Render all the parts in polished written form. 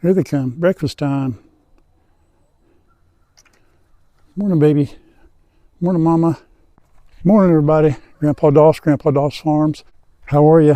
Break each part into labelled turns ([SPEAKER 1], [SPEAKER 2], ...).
[SPEAKER 1] Here they come. Breakfast time. Morning, baby. Morning, Mama. Morning, everybody. Grandpa Doss Farms. How are you?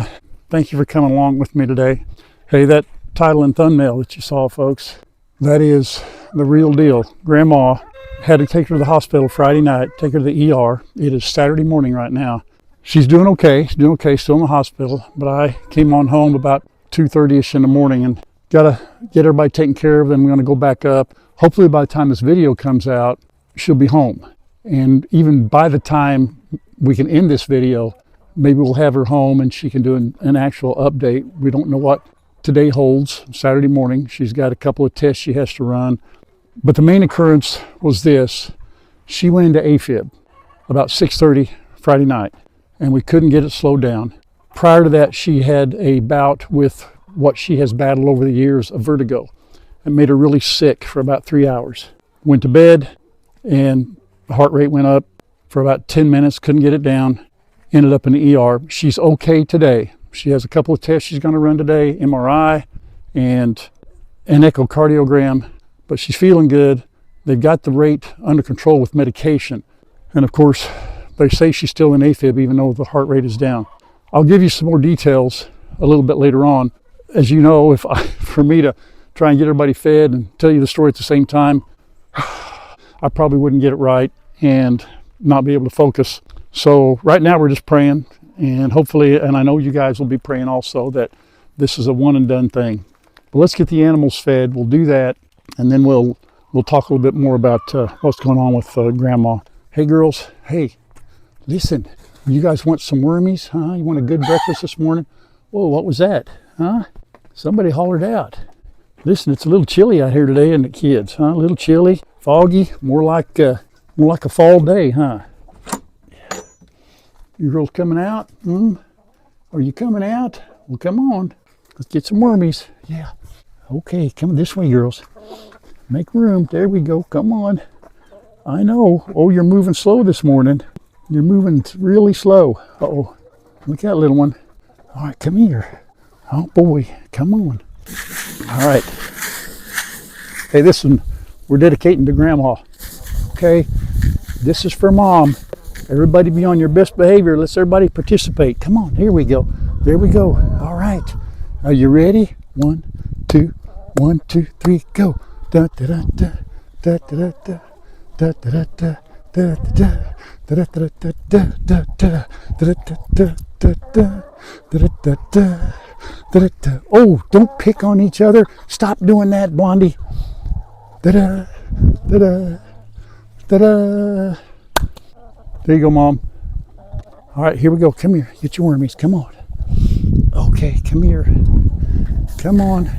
[SPEAKER 1] Thank you for coming along with me today. Hey, that title and thumbnail that you saw, folks, that is the real deal. Grandma had to take her to the hospital Friday night, take her to the ER. It is Saturday morning right now. She's doing okay. Still in the hospital. But I came on home about 2:30ish in the morning and gotta get everybody taken care of. Then we're gonna go back up. Hopefully by the time this video comes out, she'll be home. And even by the time we can end this video, maybe we'll have her home and she can do an actual update. We don't know what today holds. Saturday morning, she's got a couple of tests she has to run. But the main occurrence was this. She went into AFib about 6:30 Friday night, and we couldn't get it slowed down. Prior to that, she had a bout with what she has battled over the years, a vertigo. It made her really sick for about 3 hours. Went to bed, and the heart rate went up for about 10 minutes, couldn't get it down, ended up in the ER. She's okay today. She has a couple of tests she's gonna run today, MRI and an echocardiogram, but she's feeling good. They've got the rate under control with medication. And of course, they say she's still in AFib even though the heart rate is down. I'll give you some more details a little bit later on. As you know, for me to try and get everybody fed and tell you the story at the same time, I probably wouldn't get it right and not be able to focus. So right now we're just praying, and hopefully, and I know you guys will be praying also, that this is a one and done thing. But let's get the animals fed. We'll do that, and then we'll talk a little bit more about what's going on with Grandma. Hey girls, hey, listen, you guys want some wormies, huh? You want a good breakfast this morning? Whoa, what was that, huh? Somebody hollered out. Listen, it's a little chilly out here today, isn't it, kids, huh? A little chilly, foggy, more like a fall day, huh? You girls coming out? Are you coming out? Well, come on. Let's get some wormies. Yeah. Okay, come this way, girls. Make room. There we go. Come on. I know. Oh, you're moving slow this morning. You're moving really slow. Uh-oh. Look out, little one. All right, come here. Oh, boy. Come on. All right. Hey, this one we're dedicating to Grandma. Okay? This is for Mom. Everybody be on your best behavior. Let's everybody participate. Come on. Here we go. There we go. All right. Are you ready? 1, 2, 1, 2, 3, go. Da da da da da da da da da da da da da da. Oh, don't pick on each other. Stop doing that, Blondie. Da-da, da-da, da-da. There you go, Mom. All right, here we go. Come here. Get your wormies. Come on. Okay, come here. Come on.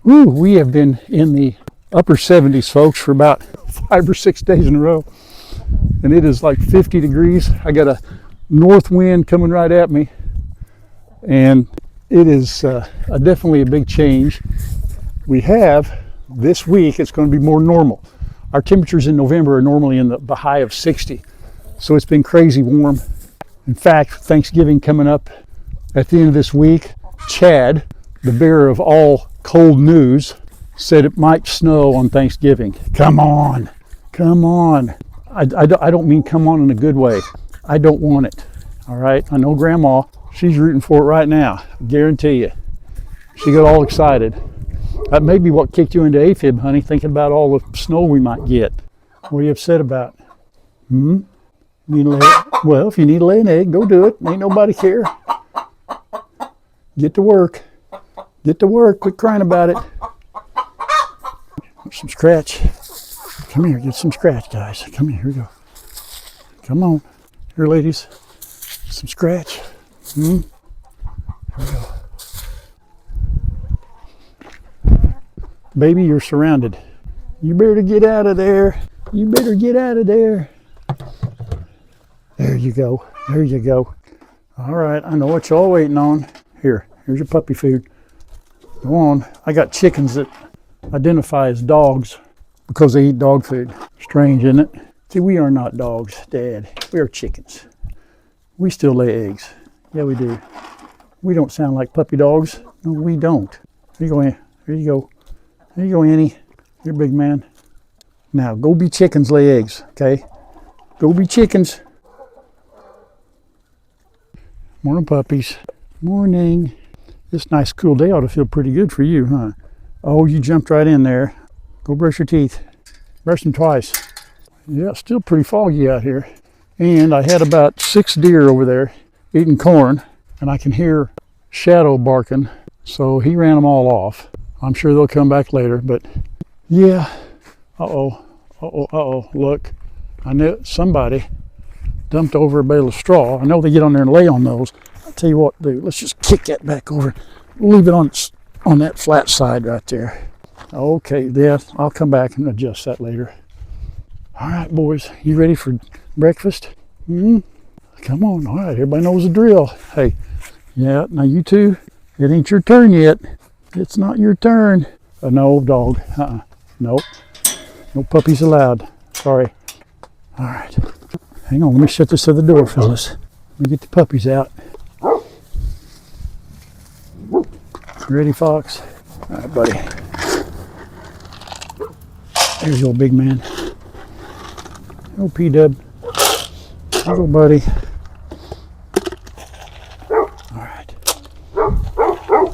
[SPEAKER 1] Woo, we have been in the upper 70s, folks, for about 5 or 6 days in a row. And it is like 50 degrees. I got a north wind coming right at me. And it is definitely a big change. We have this week, it's going to be more normal. Our temperatures in November are normally in the high of 60. So it's been crazy warm. In fact, Thanksgiving coming up at the end of this week, Chad, the bearer of all cold news, said it might snow on Thanksgiving. Come on, come on. I don't mean come on in a good way. I don't want it, all right? I know Grandma, she's rooting for it right now, I guarantee you. She got all excited. That may be what kicked you into AFib, honey, thinking about all the snow we might get. What are you upset about? Need to lay, well, if you need to lay an egg, go do it. Ain't nobody care. Get to work. Get to work. Quit crying about it. Some scratch. Come here, get some scratch, guys. Come here, here we go. Come on. Here, ladies. Some scratch. Here we go. Baby, you're surrounded. You better get out of there. You better get out of there. There you go. There you go. All right, I know what y'all waiting on. Here's your puppy food. Go on. I got chickens that identify as dogs because they eat dog food. Strange, isn't it? See, we are not dogs, Dad. We are chickens. We still lay eggs. Yeah, we do. We don't sound like puppy dogs. No, we don't. Here you go, Ann. Here you go. There you go, Annie. You're a big man. Now, go be chickens, lay eggs, okay? Go be chickens. Morning, puppies. Morning. This nice cool day ought to feel pretty good for you, huh? Oh, you jumped right in there. Go brush your teeth. Brush them twice. Yeah, it's still pretty foggy out here. And I had about 6 deer over there eating corn, and I can hear Shadow barking, so he ran them all off. I'm sure they'll come back later, but yeah. Look, I knew somebody dumped over a bale of straw. I know they get on there and lay on those. I'll tell you what, dude, let's just kick that back over. Leave it on that flat side right there. Okay, yeah, I'll come back and adjust that later. All right, boys, you ready for breakfast? Come on, all right, everybody knows the drill. Hey, yeah, now you two, it ain't your turn yet. It's not your turn. No, dog, nope. No puppies allowed, sorry. All right, hang on, let me shut this other door, fellas. Let me get the puppies out. Ready, Fox? All right, buddy. There's your old big man. Oh, P-Dub. There you go, buddy.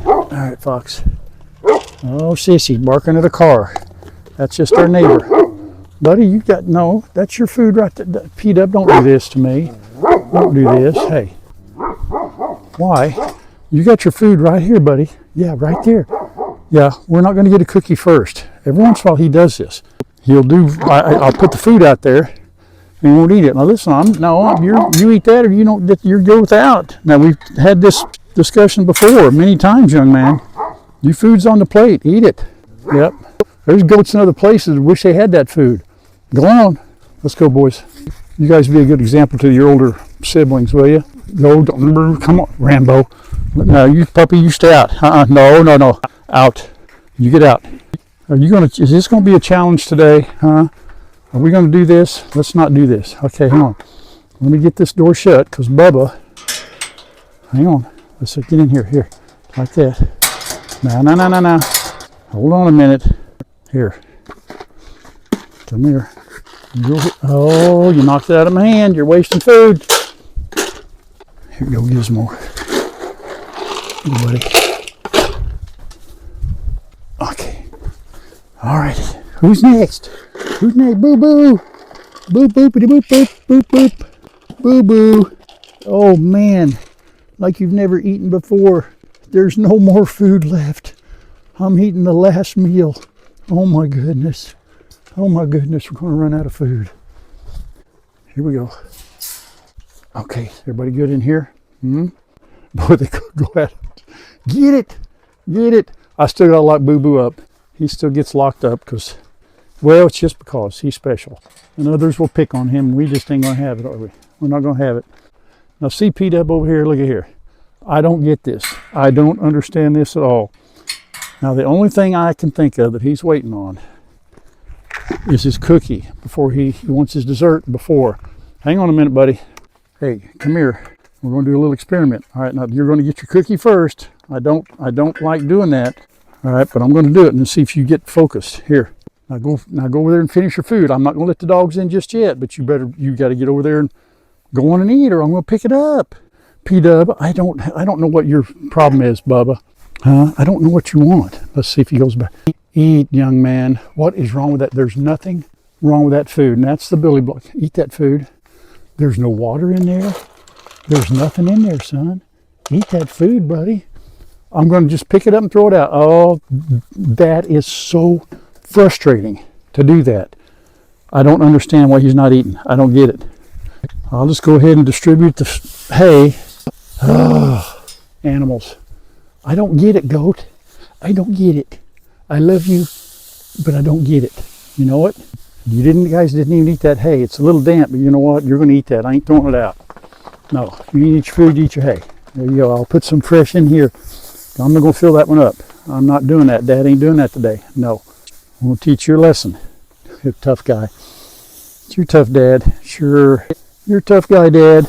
[SPEAKER 1] All right, Fox. Oh, sissy, barking at a car. That's just our neighbor. Buddy, you got, no, that's your food right there. P-Dub, don't do this to me. Don't do this. Hey. Why? You got your food right here, buddy. Yeah, right there. Yeah, we're not going to get a cookie first. Every once in a while he does this. He'll do, I'll put the food out there and he won't eat it. Now listen, you eat that or you go without. Now we've had this discussion before many times, young man. Your food's on the plate, eat it. Yep. There's goats in other places that wish they had that food. Go on. Let's go, boys. You guys be a good example to your older siblings, will you? Go, come on, Rambo. No, you puppy, you stay out. No. Out. You get out. Is this gonna be a challenge today, huh? Are we gonna do this? Let's not do this. Okay, hang on. Let me get this door shut, because Bubba, hang on. Let's get in here, like that. No. Hold on a minute. Here. Come here. Oh, you knocked it out of my hand. You're wasting food. Here you go, Gizmo. Here, buddy. Okay. All right. Who's next? Who's next? Boo boo. Boop boopity boop boop boop boop. Boo boo. Oh man. Like you've never eaten before. There's no more food left. I'm eating the last meal. Oh my goodness. Oh my goodness, we're going to run out of food. Here we go. Okay, everybody good in here? Boy, they could go at it. Get it. I still got to lock Boo Boo up. He still gets locked up because, well, it's just because he's special. And others will pick on him. We just ain't going to have it, are we? We're not going to have it. Now see P-Dub over here, look at here. I don't get this. I don't understand this at all. Now the only thing I can think of that he's waiting on is his cookie before he wants his dessert before. Hang on a minute, buddy. Hey, come here. We're going to do a little experiment. All right, now you're going to get your cookie first. I don't like doing that. All right, but I'm going to do it and see if you get focused. Here, now go over there and finish your food. I'm not going to let the dogs in just yet, but you got to get over there and go on and eat, or I'm going to pick it up. P-Dub, I don't know what your problem is, Bubba. I don't know what you want. Let's see if he goes back. Eat, young man. What is wrong with that? There's nothing wrong with that food. And that's the Billy block. Eat that food. There's no water in there. There's nothing in there, son. Eat that food, buddy. I'm going to just pick it up and throw it out. Oh, that is so frustrating to do that. I don't understand why he's not eating. I don't get it. I'll just go ahead and distribute the hay. Oh, animals. I don't get it, goat. I don't get it. I love you, but I don't get it. You know what? You guys didn't even eat that hay. It's a little damp, but you know what? You're going to eat that. I ain't throwing it out. No, you eat your food, eat your hay. There you go. I'll put some fresh in here. I'm not going to fill that one up. I'm not doing that. Dad ain't doing that today. No. I'm going to teach you a lesson. You're a tough guy. You're tough, Dad. Sure. You're a tough guy, Dad.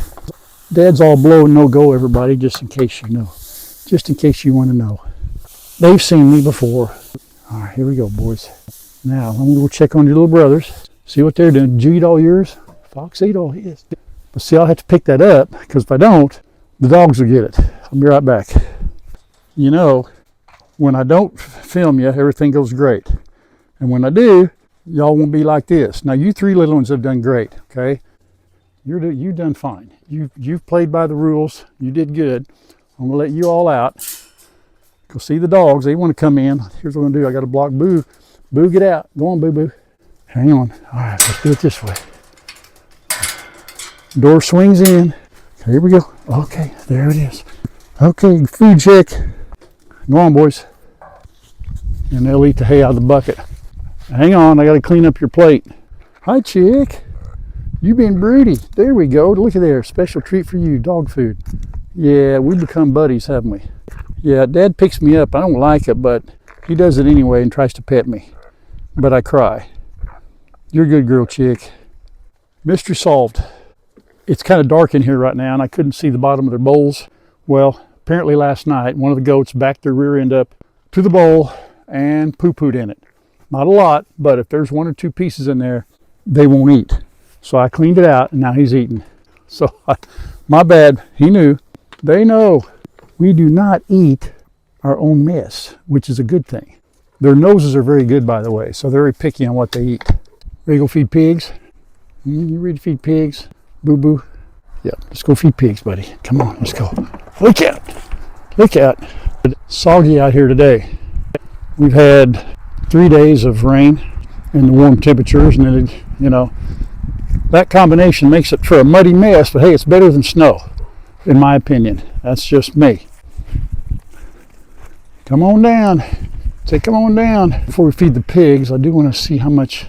[SPEAKER 1] Dad's all blow and no go, everybody, just in case you know. Just in case you want to know. They've seen me before. All right, here we go, boys. Now, I'm going to go check on your little brothers. See what they're doing. Did you eat all yours? Fox ate all his. But see, I'll have to pick that up, because if I don't, the dogs will get it. I'll be right back. You know, when I don't film you, everything goes great. And when I do, y'all won't be like this. Now, you three little ones have done great, okay? You've done fine. You've played by the rules. You did good. I'm going to let you all out. Go see the dogs. They want to come in. Here's what I'm going to do. I got to block Boo. Boo, get out. Go on, Boo Boo. Hang on. All right, let's do it this way. Door swings in. Okay, here we go. Okay, there it is. Okay, food check. Go on, boys. And they'll eat the hay out of the bucket. Hang on, I got to clean up your plate. Hi, chick. You been broody. There we go. Look at there. Special treat for you, dog food. Yeah, we become buddies, haven't we? Yeah, Dad picks me up. I don't like it, but he does it anyway and tries to pet me. But I cry. You're a good girl, chick. Mystery solved. It's kind of dark in here right now, and I couldn't see the bottom of their bowls. Well, apparently last night, one of the goats backed their rear end up to the bowl and poo-pooed in it. Not a lot, but if there's 1 or 2 pieces in there, they won't eat. So I cleaned it out, and now he's eating. So, my bad. He knew. They know. We do not eat our own mess, which is a good thing. Their noses are very good, by the way, so they're very picky on what they eat. Ready to go feed pigs? You ready to feed pigs? Boo-boo? Yeah, let's go feed pigs, buddy. Come on, let's go. Look out! Look out! It's soggy out here today. We've had 3 days of rain and the warm temperatures, and then, you know, that combination makes it for a muddy mess, but hey, it's better than snow, in my opinion. That's just me. Come on down. Say, come on down. Before we feed the pigs, I do want to see how much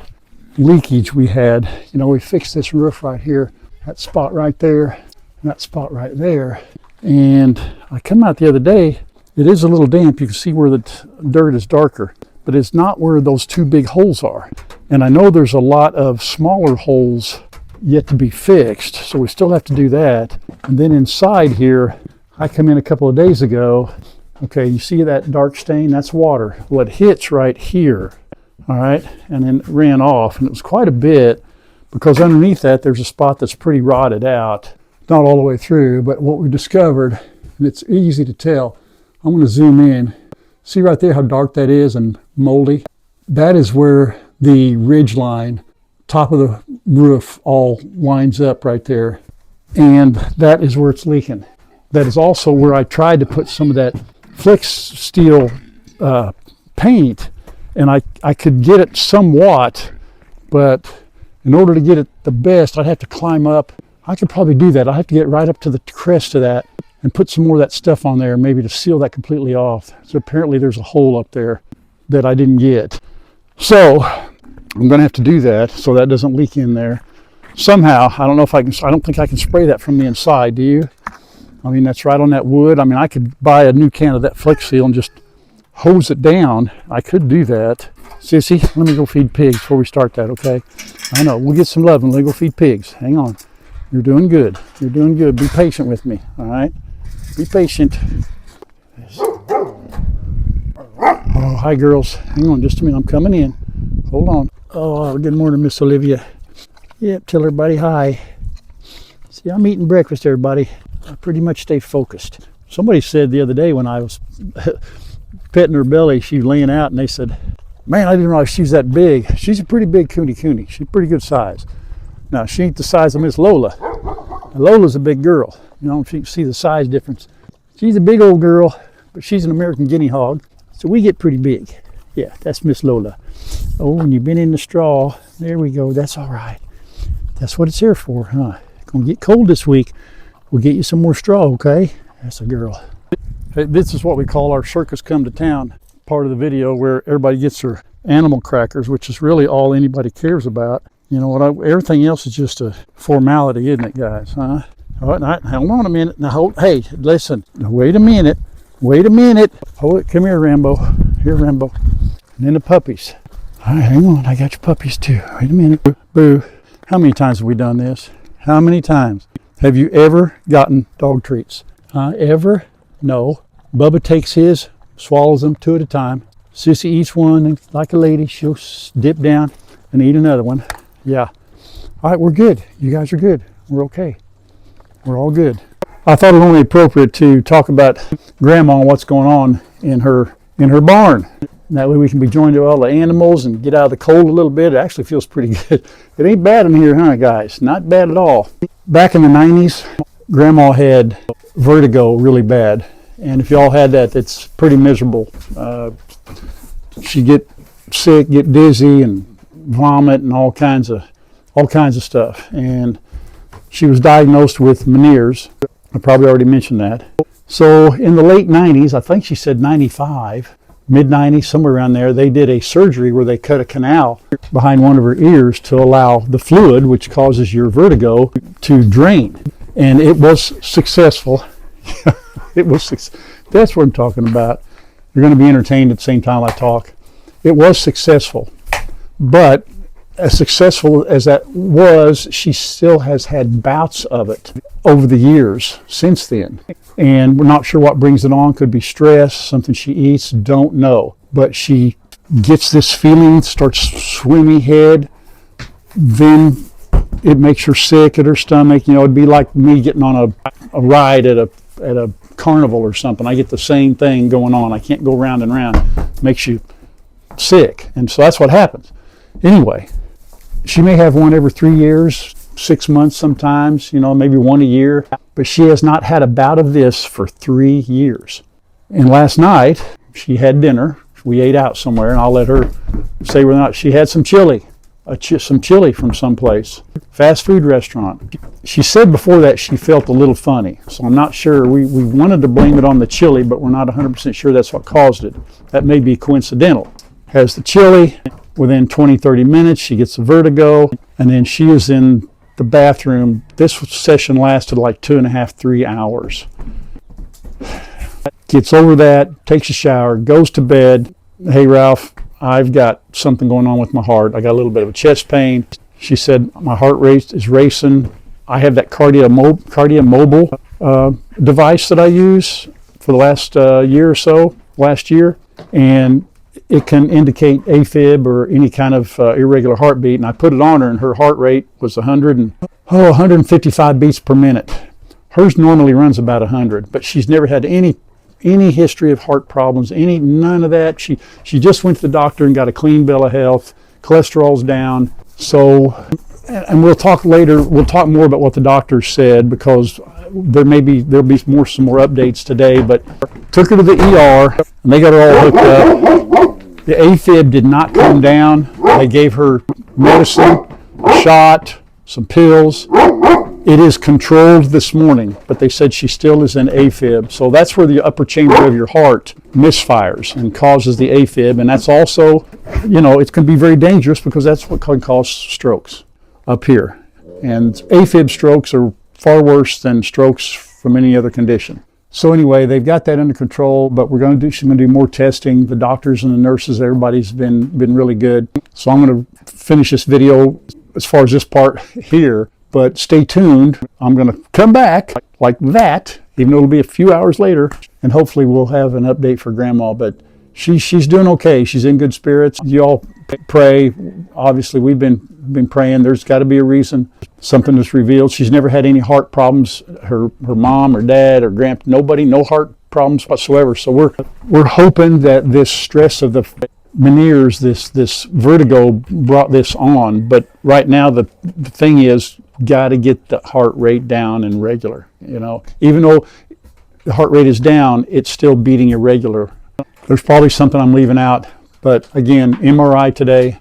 [SPEAKER 1] leakage we had. You know, we fixed this roof right here, that spot right there, and that spot right there. And I come out the other day, it is a little damp. You can see where the dirt is darker, but it's not where those 2 big holes are. And I know there's a lot of smaller holes yet to be fixed, so we still have to do that. And then inside here, I come in a couple of days ago. Okay, you see that dark stain? That's water. Well, it hits right here, all right, and then it ran off, and it was quite a bit, because underneath that there's a spot that's pretty rotted out. Not all the way through, but what we discovered, and it's easy to tell. I'm going to zoom in. See right there how dark that is and moldy? That is where the ridge line, top of the roof, all winds up right there. And that is where it's leaking. That is also where I tried to put some of that Flex Steel paint, and I could get it somewhat, but in order to get it the best, I'd have to climb up. I could probably do that. I'd have to get right up to the crest of that and put some more of that stuff on there, maybe to seal that completely off. So apparently there's a hole up there that I didn't get. So I'm going to have to do that so that doesn't leak in there. Somehow, I don't know if I can, I don't think I can spray that from the inside, do you? I mean, that's right on that wood. I mean, I could buy a new can of that Flex Seal and just hose it down. I could do that. Sissy, let me go feed pigs before we start that, okay? I know, we'll get some love and let me go feed pigs. Hang on. You're doing good. You're doing good. Be patient with me, all right? Be patient. Oh, hi, girls. Hang on just a minute. I'm coming in. Hold on. Oh, good morning, Miss Olivia. Yep, tell everybody hi. See, I'm eating breakfast, everybody. I pretty much stay focused. Somebody said the other day when I was petting her belly, she was laying out, and they said, man, I didn't realize she's that big. She's a pretty big cooney. She's pretty good size. Now, she ain't the size of Miss Lola. Now, Lola's a big girl. You know, you can see the size difference. She's a big old girl, but she's an American guinea hog, so we get pretty big. Yeah, that's Miss Lola. Oh, and you've been in the straw. There we go. That's all right. That's what it's here for, huh? It's gonna get cold this week. We'll get you some more straw, okay? That's a girl. Hey, this is what we call our circus come to town part of the video, where everybody gets their animal crackers, which is really all anybody cares about. You know what? Everything else is just a formality, isn't it, guys? Huh? All right, hold on a minute. Now, hey, listen. Now, wait a minute. Hold it. Come here, Rambo. Here, Rambo. And then the puppies. All right, hang on. I got your puppies too. Wait a minute. Boo. How many times have we done this? How many times? Have you ever gotten dog treats? Ever? No. Bubba takes his, swallows them 2 at a time, Sissy eats one, and like a lady, she'll dip down and eat another one. Yeah. All right, we're good. You guys are good. We're okay. We're all good. I thought it only appropriate to talk about Grandma and what's going on in her barn. That way we can be joined to all the animals and get out of the cold a little bit. It actually feels pretty good. It ain't bad in here, huh, guys? Not bad at all. Back in the 90s, Grandma had vertigo really bad. And if y'all had that, it's pretty miserable. She'd get sick, get dizzy, and vomit, and all kinds of stuff. And she was diagnosed with Meniere's. I probably already mentioned that. So in the late 90s, I think she said 95, mid-90s, somewhere around there, they did a surgery where they cut a canal behind one of her ears to allow the fluid, which causes your vertigo, to drain. And it was successful. That's what I'm talking about. You're going to be entertained at the same time I talk. It was successful. But as successful as that was, she still has had bouts of it over the years since then. And we're not sure what brings it on. Could be stress, something she eats, don't know. But she gets this feeling, starts swimmy head, then it makes her sick at her stomach. You know, it'd be like me getting on a ride at a carnival or something. I get the same thing going on. I can't go round and round. It makes you sick. And so that's what happens. Anyway, she may have one every 3 years, 6 months sometimes, you know, maybe one a year, but she has not had a bout of this for 3 years. And last night, she had dinner. We ate out somewhere, and I'll let her say whether or not she had some chili, some chili from someplace, fast food restaurant. She said before that she felt a little funny, so I'm not sure. We wanted to blame it on the chili, but we're not 100% sure that's what caused it. That may be coincidental. Has the chili. Within 20-30 minutes, she gets a vertigo, and then she is in the bathroom. This session lasted like 2.5, 3 hours. Gets over that, takes a shower, goes to bed. Hey, Ralph, I've got something going on with my heart. I got a little bit of a chest pain. She said, my heart rate is racing. I have that Cardia Mobile device that I use for the last year or so, last year, and it can indicate AFib or any kind of irregular heartbeat. And I put it on her, and her heart rate was 155 beats per minute. Hers normally runs about 100, but she's never had any history of heart problems, none of that. She just went to the doctor and got a clean bill of health. Cholesterol's down. So, and we'll talk later. We'll talk more about what the doctor said, because there'll be some more updates today. But took her to the ER, and they got her all hooked up. The AFib did not come down. They gave her medicine, a shot, some pills. It is controlled this morning, but they said she still is in AFib. So that's where the upper chamber of your heart misfires and causes the AFib. And that's also, you know, it can be very dangerous, because that's what can cause strokes up here. And AFib strokes are far worse than strokes from any other condition. So anyway, they've got that under control, but she's going to do more testing. The doctors and the nurses, everybody's been really good. So I'm going to finish this video as far as this part here, but stay tuned. I'm going to come back like that, even though it'll be a few hours later, and hopefully we'll have an update for Grandma. But she's doing okay. She's in good spirits. You all pray. Obviously, we've been praying. There's got to be a reason. Something is revealed. She's never had any heart problems. Her mom or dad or grandpa, nobody, no heart problems whatsoever. So we're hoping that this stress of the Meniere's, this vertigo brought this on. But right now the thing is, got to get the heart rate down and regular. You know, even though the heart rate is down, it's still beating irregular. There's probably something I'm leaving out. But again, MRI today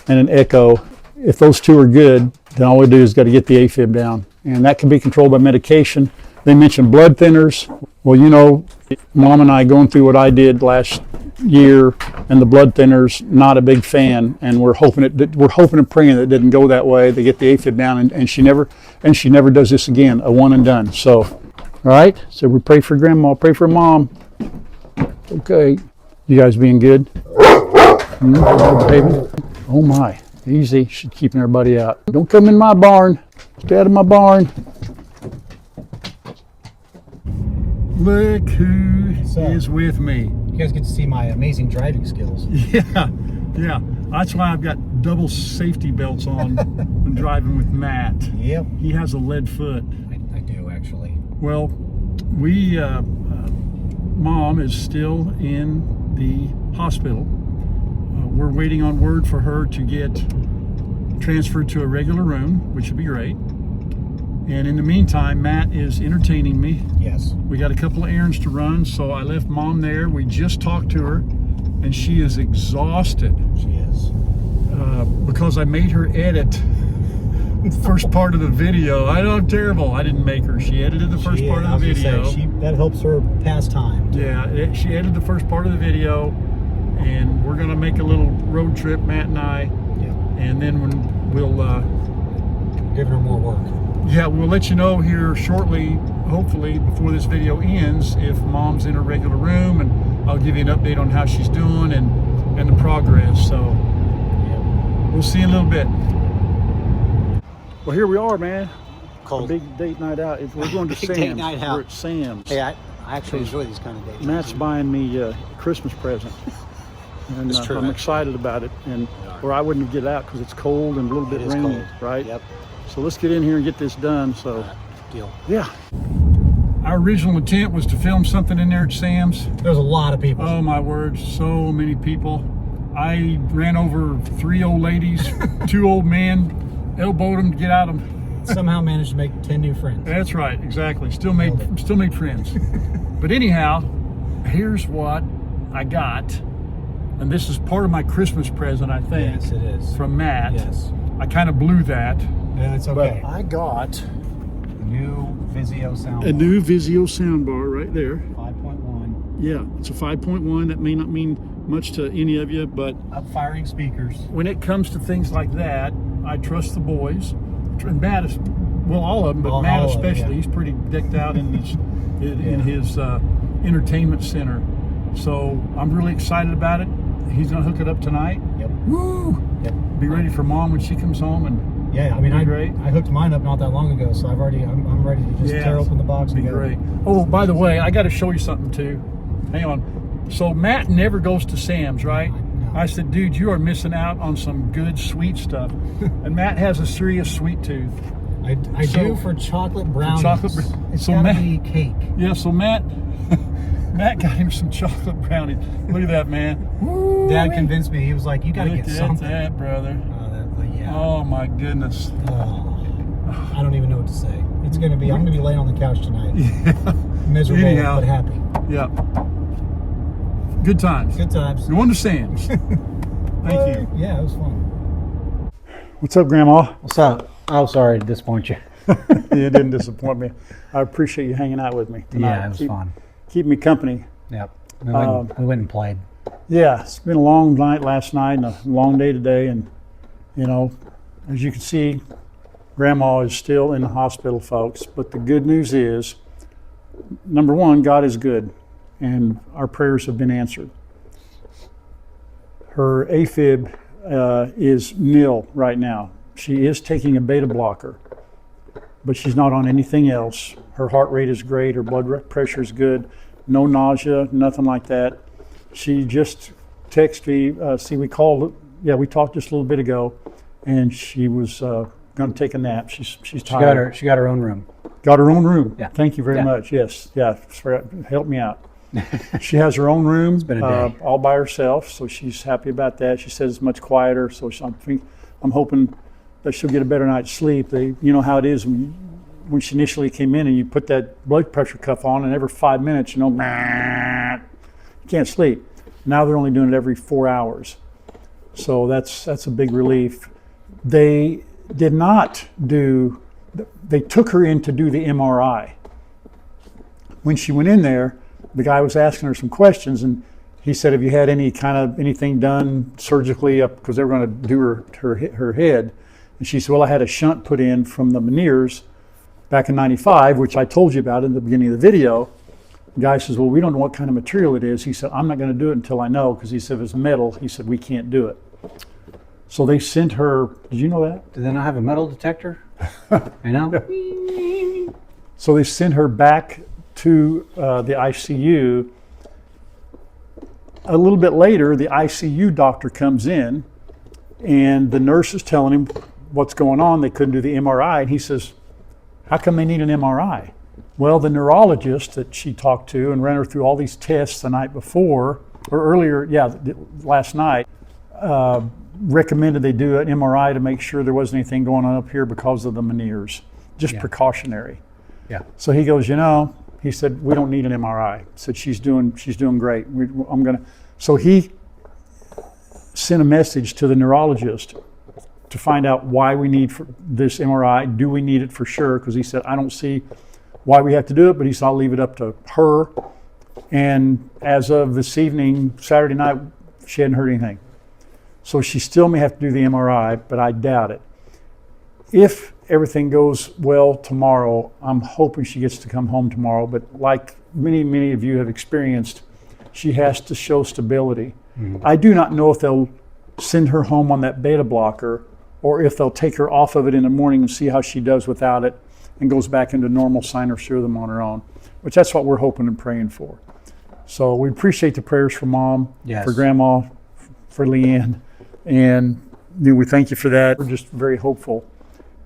[SPEAKER 1] and an echo. If those two are good, then all we do is got to get the AFib down. And that can be controlled by medication. They mentioned blood thinners. Well, you know, Mom and I going through what I did last year, and the blood thinners, not a big fan. And we're hoping and praying that it didn't go that way. They get the AFib down, and she never does this again, a one and done. So, all right. So we pray for Grandma, pray for Mom. Okay. You guys being good? Baby? Oh my. Easy. She's keeping everybody out. Don't come in my barn. Stay out of my barn. Look who is with me.
[SPEAKER 2] You guys get to see my amazing driving skills.
[SPEAKER 1] Yeah, yeah. That's why I've got double safety belts on when driving with Matt.
[SPEAKER 2] Yep.
[SPEAKER 1] He has a lead foot.
[SPEAKER 2] I do, actually.
[SPEAKER 1] Well, we, Mom is still in the hospital. We're waiting on word for her to get transferred to a regular room, which would be great. And in the meantime, Matt is entertaining me.
[SPEAKER 2] Yes.
[SPEAKER 1] We got a couple of errands to run, so I left Mom there. We just talked to her, and she is exhausted.
[SPEAKER 2] She is.
[SPEAKER 1] Because I made her edit the first part of the video. I know I'm terrible. I didn't make her. She edited the first part of the video.
[SPEAKER 2] That helps her pass time.
[SPEAKER 1] Yeah, she edited the first part of the video, and we're gonna make a little road trip, Matt and I.
[SPEAKER 2] Yeah.
[SPEAKER 1] And then when we'll
[SPEAKER 2] giving her more work.
[SPEAKER 1] Yeah, we'll let you know here shortly, hopefully before this video ends, if Mom's in her regular room, and I'll give you an update on how she's doing and the progress. So we'll see you in a little bit. Well, here we are, man.
[SPEAKER 2] Cold.
[SPEAKER 1] A big date night out. We're going to Sam's.
[SPEAKER 2] Date night out.
[SPEAKER 1] We're at Sam's.
[SPEAKER 2] Hey, I actually enjoy these kind of days.
[SPEAKER 1] Matt's buying me a Christmas present. And
[SPEAKER 2] It's true,
[SPEAKER 1] I'm excited about it. And or I wouldn't get out because it's cold and a little bit rainy,
[SPEAKER 2] cold.
[SPEAKER 1] right?
[SPEAKER 2] Yep.
[SPEAKER 1] So let's get in here and get this done. So,
[SPEAKER 2] Deal.
[SPEAKER 1] Yeah. Our original intent was to film something in there at Sam's.
[SPEAKER 2] There's a lot of people.
[SPEAKER 1] Oh my word, so many people. I ran over 3 old ladies, 2 old men, elbowed them to get out of them.
[SPEAKER 2] Somehow managed to make 10 new friends.
[SPEAKER 1] That's right, exactly. Still made friends. But anyhow, here's what I got. And this is part of my Christmas present, I think.
[SPEAKER 2] Yes, it is.
[SPEAKER 1] From Matt.
[SPEAKER 2] Yes.
[SPEAKER 1] I kind of blew that.
[SPEAKER 2] Yeah, it's okay.
[SPEAKER 1] But I got
[SPEAKER 2] New Vizio sound.
[SPEAKER 1] a new Vizio soundbar right there.
[SPEAKER 2] 5.1.
[SPEAKER 1] Yeah, it's a 5.1. That may not mean much to any of you, but
[SPEAKER 2] Up-firing speakers.
[SPEAKER 1] when it comes to things like that, I trust the boys. And Matt is, well, all of them, but Matt especially. He's pretty decked out in his entertainment center. So I'm really excited about it. He's gonna hook it up tonight.
[SPEAKER 2] Yep.
[SPEAKER 1] Woo!
[SPEAKER 2] Yep.
[SPEAKER 1] Be ready for Mom when she comes home, and
[SPEAKER 2] yeah, I mean, I
[SPEAKER 1] great.
[SPEAKER 2] hooked mine up not that long ago, so I'm ready to just tear open the box.
[SPEAKER 1] Be great. Oh, by the way, I got to show you something too. Hang on. So Matt never goes to Sam's, right?
[SPEAKER 2] No.
[SPEAKER 1] I said, dude, you are missing out on some good sweet stuff. And Matt has a serious sweet tooth.
[SPEAKER 2] I do for chocolate brownies. It's
[SPEAKER 1] so
[SPEAKER 2] gotta be cake.
[SPEAKER 1] Yeah, so Matt got him some chocolate brownies. Look at that, man. Woo-wee.
[SPEAKER 2] Dad convinced me. He was like, you got to get something.
[SPEAKER 1] Look at that, brother.
[SPEAKER 2] Yeah.
[SPEAKER 1] Oh, my goodness.
[SPEAKER 2] I don't even know what to say. It's going to be, I'm going to be laying on the couch tonight.
[SPEAKER 1] Yeah.
[SPEAKER 2] Miserable,
[SPEAKER 1] Anyhow,
[SPEAKER 2] but happy.
[SPEAKER 1] Yeah. Good times.
[SPEAKER 2] Good times.
[SPEAKER 1] Going to Sam's. Thank you.
[SPEAKER 2] Yeah, it was fun.
[SPEAKER 1] What's up, Grandma?
[SPEAKER 2] What's up? Oh, sorry to disappoint you.
[SPEAKER 1] You didn't disappoint me. I appreciate you hanging out with me tonight.
[SPEAKER 2] Yeah, it was fun.
[SPEAKER 1] Keep me company.
[SPEAKER 2] Yep. We went and played.
[SPEAKER 1] Yeah, it's been a long night last night and a long day today. And, you know, as you can see, Grandma is still in the hospital, folks. But the good news is, number one, God is good. And our prayers have been answered. Her AFib is nil right now. She is taking a beta blocker, but she's not on anything else. Her heart rate is great. Her blood pressure is good. No nausea, nothing like that. She just texted me. We talked just a little bit ago, and she was going to take a nap. She's tired.
[SPEAKER 2] She got her own room.
[SPEAKER 1] Got her own room.
[SPEAKER 2] Yeah.
[SPEAKER 1] Thank you very much. Yes. Yeah. Help me out. She has her own room.
[SPEAKER 2] It's been a day.
[SPEAKER 1] All by herself, so she's happy about that. She says it's much quieter, so I'm hoping that she'll get a better night's sleep. You know how it is when she initially came in and you put that blood pressure cuff on, and every 5 minutes, you can't sleep. Now they're only doing it every 4 hours. So that's a big relief. They took her in to do the MRI. When she went in there, the guy was asking her some questions, and he said, have you had anything done surgically up, because they were going to do her head. And she said, well, I had a shunt put in from the Meniere's back in '95, which I told you about in the beginning of the video. The guy says, well, we don't know what kind of material it is. He said, I'm not going to do it until I know, because he said, if it's metal, he said, we can't do it. So they sent her, did you know that?
[SPEAKER 2] Do they not have a metal detector? You know?
[SPEAKER 1] So they sent her back to the ICU a little bit later, the ICU doctor comes in, and the nurse is telling him what's going on. They couldn't do the MRI, and he says, how come they need an MRI? Well, the neurologist that she talked to and ran her through all these tests the night before, or earlier, last night, recommended they do an MRI to make sure there wasn't anything going on up here because of the Meniere's, just precautionary.
[SPEAKER 2] Yeah.
[SPEAKER 1] So he goes, he said, we don't need an MRI. Said she's doing great. So he sent a message to the neurologist to find out why we need this MRI. Do we need it for sure? Because he said, I don't see why we have to do it, but he said, I'll leave it up to her. And as of this evening, Saturday night, she hadn't heard anything. So she still may have to do the MRI, but I doubt it. If everything goes well tomorrow, I'm hoping she gets to come home tomorrow. But like many of you have experienced, she has to show stability. Mm-hmm. I do not know if they'll send her home on that beta blocker or if they'll take her off of it in the morning and see how she does without it and goes back into normal sinus rhythm on her own, which that's what we're hoping and praying for. So we appreciate the prayers for Mom, for Grandma, for Leanne, and we thank you for that. We're just very hopeful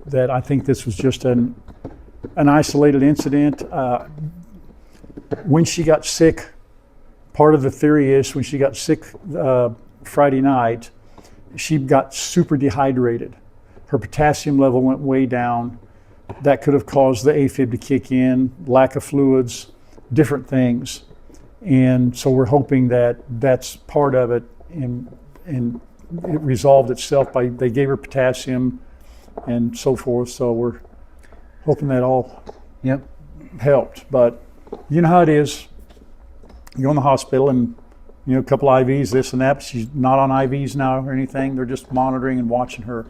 [SPEAKER 1] that I think this was just an isolated incident. When she got sick, part of the theory is when she got sick Friday night, she got super dehydrated. Her potassium level went way down. That could have caused the AFib to kick in, lack of fluids, different things. And so we're hoping that that's part of it, and it resolved itself by, they gave her potassium and so forth. So we're hoping that all helped. But you know how it is. You go in the hospital and a couple IVs, this and that, but she's not on IVs now or anything. They're just monitoring and watching her,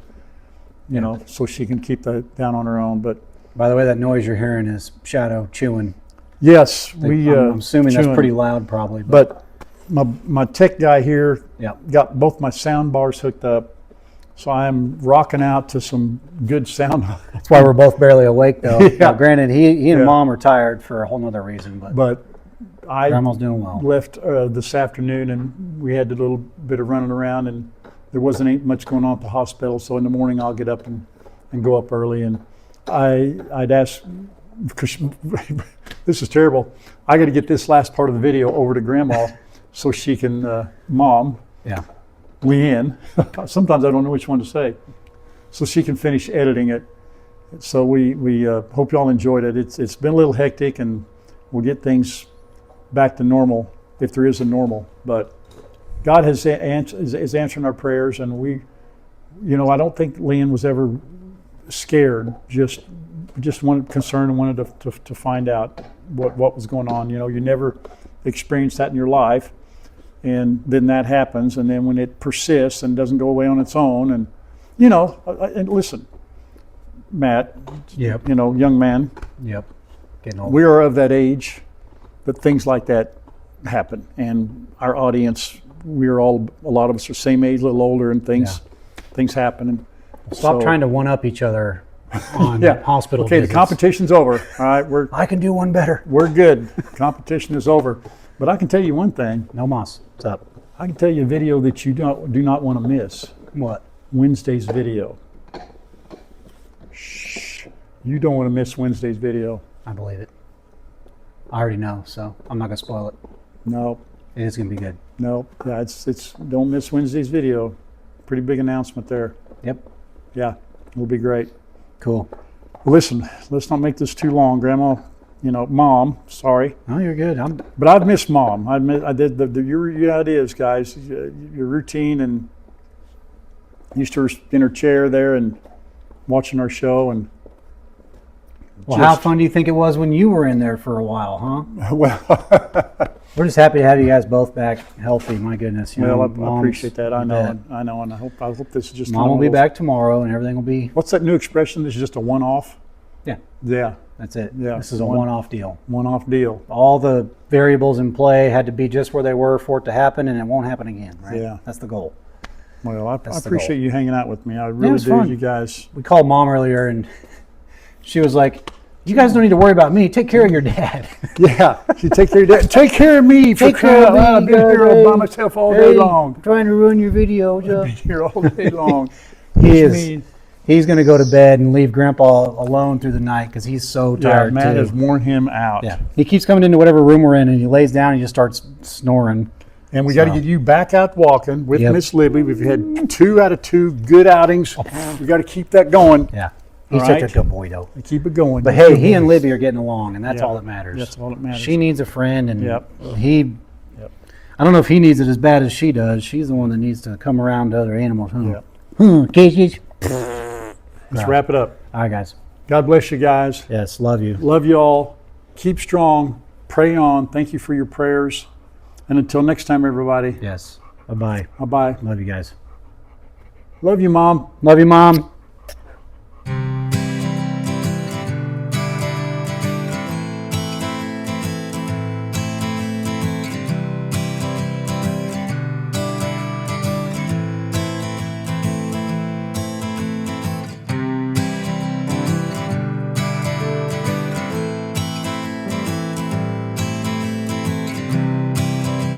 [SPEAKER 1] so she can keep that down on her own. But
[SPEAKER 2] by the way, that noise you're hearing is Shadow chewing.
[SPEAKER 1] Yes,
[SPEAKER 2] I'm assuming chewing. That's pretty loud, probably.
[SPEAKER 1] But my tech guy here got both my sound bars hooked up, so I'm rocking out to some good sound.
[SPEAKER 2] That's why we're both barely awake, though. Now, granted, he and Mom are tired for a whole nother reason, but I
[SPEAKER 1] Grandma's doing well. Left this afternoon, and we had a little bit of running around, and there wasn't much going on at the hospital. So in the morning, I'll get up and go up early, and I'd ask, because this is terrible, I got to get this last part of the video over to Grandma so she can, Mom, Leanne, sometimes I don't know which one to say, so she can finish editing it. So we hope you all enjoyed it. It's been a little hectic, and we'll get things back to normal if there is a normal. But God is answering our prayers, and we, I don't think Leanne was ever scared, just wanted concerned and wanted to find out what was going on. You never experienced that in your life, and then that happens, and then when it persists and doesn't go away on its own, and and listen, Matt, young man, getting old. We are of that age that things like that happen, and our audience, a lot of us are same age, a little older, and things happen. And
[SPEAKER 2] stop trying to one up each other on hospital visits.
[SPEAKER 1] The competition's over. All right,
[SPEAKER 2] I can do one better.
[SPEAKER 1] We're good. Competition is over. But I can tell you one thing.
[SPEAKER 2] No mas. What's up?
[SPEAKER 1] I can tell you a video that you do not want to miss.
[SPEAKER 2] What?
[SPEAKER 1] Wednesday's video. Shh. You don't want to miss Wednesday's video.
[SPEAKER 2] I believe it. I already know, so I'm not gonna spoil it.
[SPEAKER 1] No.
[SPEAKER 2] It is gonna be good.
[SPEAKER 1] No. Yeah, it's don't miss Wednesday's video. Pretty big announcement there.
[SPEAKER 2] Yep.
[SPEAKER 1] Yeah, it'll be great.
[SPEAKER 2] Cool.
[SPEAKER 1] Well, listen, let's not make this too long, Grandma. Mom, sorry.
[SPEAKER 2] No, you're good.
[SPEAKER 1] But I've missed Mom. I did your ideas, guys. Your routine, and used to her in her chair there and watching our show. And
[SPEAKER 2] well, how fun do you think it was when you were in there for a while, huh?
[SPEAKER 1] Well,
[SPEAKER 2] we're just happy to have you guys both back healthy. My goodness.
[SPEAKER 1] I appreciate that. I know, and I hope this is just.
[SPEAKER 2] Mom will be back tomorrow, and everything will be.
[SPEAKER 1] What's that new expression? This is just a one-off.
[SPEAKER 2] Yeah.
[SPEAKER 1] Yeah.
[SPEAKER 2] That's it.
[SPEAKER 1] Yeah.
[SPEAKER 2] This is a one-off deal.
[SPEAKER 1] One-off deal.
[SPEAKER 2] All the variables in play had to be just where they were for it to happen, and it won't happen again, right?
[SPEAKER 1] Yeah.
[SPEAKER 2] That's the goal.
[SPEAKER 1] Well, I appreciate you hanging out with me. I really do,
[SPEAKER 2] fun.
[SPEAKER 1] you guys.
[SPEAKER 2] We called Mom earlier, and she was like, You guys don't need to worry about me. Take care of your dad.
[SPEAKER 1] Yeah, she take care of your dad. Take care of me.
[SPEAKER 2] Take care of me.
[SPEAKER 1] I've been here all by myself all day long.
[SPEAKER 2] Trying to ruin your video,
[SPEAKER 1] I've been here all day long.
[SPEAKER 2] He is. He's going to go to bed and leave Grandpa alone through the night because he's so tired.
[SPEAKER 1] Matt
[SPEAKER 2] too.
[SPEAKER 1] has worn him out.
[SPEAKER 2] Yeah, he keeps coming into whatever room we're in, and he lays down and he just starts snoring.
[SPEAKER 1] And we got to get you back out walking with
[SPEAKER 2] Yep.
[SPEAKER 1] Miss Libby. We've had 2 out of 2 good outings. We got to keep that going.
[SPEAKER 2] Yeah, he's
[SPEAKER 1] All
[SPEAKER 2] such
[SPEAKER 1] right.
[SPEAKER 2] a good boy, though.
[SPEAKER 1] Keep it going.
[SPEAKER 2] But hey, he and Libby are getting along, and that's all that matters.
[SPEAKER 1] That's all that matters.
[SPEAKER 2] She needs a friend, and
[SPEAKER 1] Yep.
[SPEAKER 2] he.
[SPEAKER 1] Yep.
[SPEAKER 2] I don't know if he needs it as bad as she does. She's the one that needs to come around to other animals.
[SPEAKER 1] Yep.
[SPEAKER 2] Cases.
[SPEAKER 1] Let's wrap it up.
[SPEAKER 2] All right, guys.
[SPEAKER 1] God bless you guys.
[SPEAKER 2] Yes, love you.
[SPEAKER 1] Love you all. Keep strong. Pray on. Thank you for your prayers. And until next time, everybody.
[SPEAKER 2] Yes. Bye-bye.
[SPEAKER 1] Bye-bye.
[SPEAKER 2] Love you guys.
[SPEAKER 1] Love you, Mom.
[SPEAKER 2] Love you, Mom.